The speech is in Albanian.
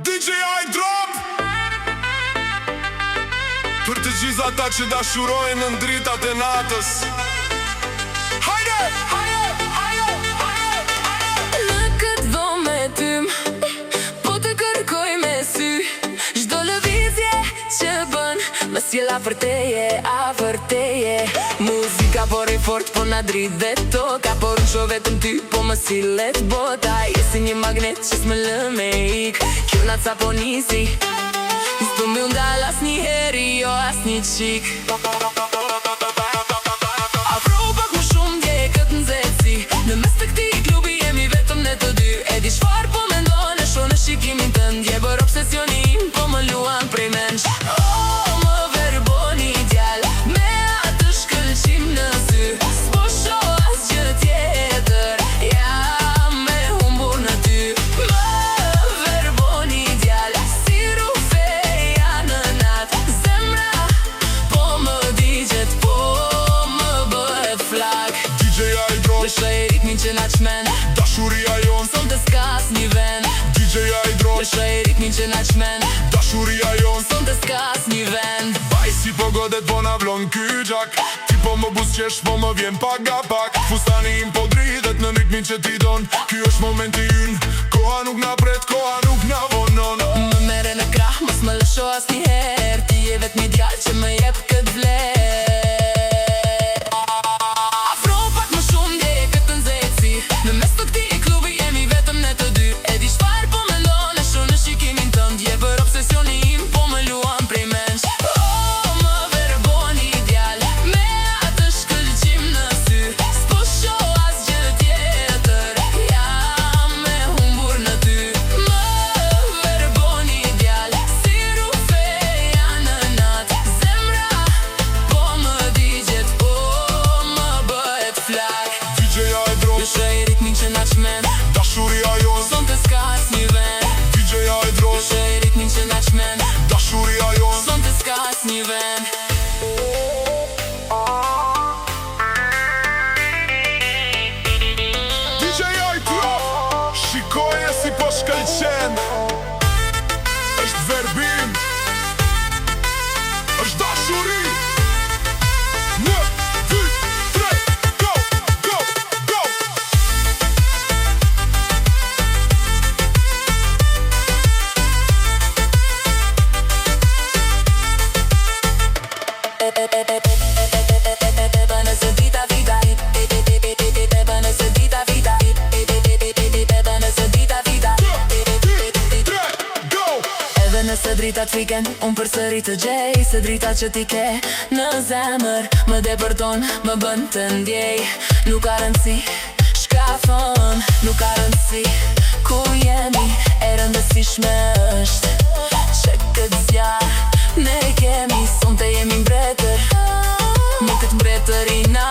DJ Drop për të gjithë ata që dashurojnë në dritat e natës. Hajde! Hajde! Hajde! Hajde! Në këtë dhomë me tym, po të kërkoj me sy. Çdo lëvizje që bën, më sjella për teje, a për teje. Muzika por e fort, po na drit dhe toka. Por unë shoh vetëm ty, po më sillet bota. Je si një magnet që s'më lë me ik. Kjo na ca po nisi, s'do më ndal asnjëherë, jo asnjë qik. Afro pak më shumë dje këtë nxehtësi. Në mes të këtij klubi jemi vetëm ne të dy. E di çfarë po mendon, e shoh në shikimin tënd. Je bër obsesionin, po më luan prej mendsh. Oh, më verboni djal, me atë shkëlqim në sy. S'po shoh asgjë tjetër, jam me humbur në ty. Më verboni djal, si rufeja në natë. Zemra po më digjet, po më bëhet flak. DJ Drop Lëshoj ritmin që na çmen, dashuria jon. sonte s'ka asnjë vend. DJ Drop Lëshoj ritmin që na çmen, dashuria jon. sonte s'ka asnjë vend. Baj si po godet, po na vlon ky gjak. Ti po më buzqesh, po më vjen pak a pak. Fustani im po dridhet në ritmin që ti don. Ky është momenti ynë, koha nuk na pret, koha nuk na vonon. Më mere në krah, mos më lësho asnjëherë. Ti je vetmi djalë që më jep këtë vlerë. Afro pak më shumë dje këtë nxehtësi. Në mes të këtij klubi jemi vetëm ne të dy. E di çfarë po mendon, e shoh në shikimin tënd. Je bër obsesionin, po më luan prej mendsh. Oh, më verboni djal, me atë shkëlqim në sy. S'po shoh asgjë tjetër, jam me humbur në ty. Më verboni djal, si rufeja në natë. Zemra po më digjet, po më bëhet flak. DJ Drop Lëshoj ritmin që na çmen, dashuria jon. sonte s'ka asnjë vend. DJ Drop Lëshoj ritmin që na çmen, dashuria jon. sonte s'ka asnjë vend. DJ Drop shikoje si po shkëlqen. Është verbim, është dashuri. 1, 2, 3, go, go, go. Bana se dita vida, bana se dita vida, bana se dita vida. 2, 3, go. Edhe nëse dritat fiken, unë përsëri të gjej. Se drita që ti ke në zemër më depërton, më bën të ndjej. Nuk ka rëndësi shka thon, nuk ka rëndësi ku jemi. E rëndësishme është që këtë zjarë ne kemi. Sonte jemi mbretër, në këtë mbretëri na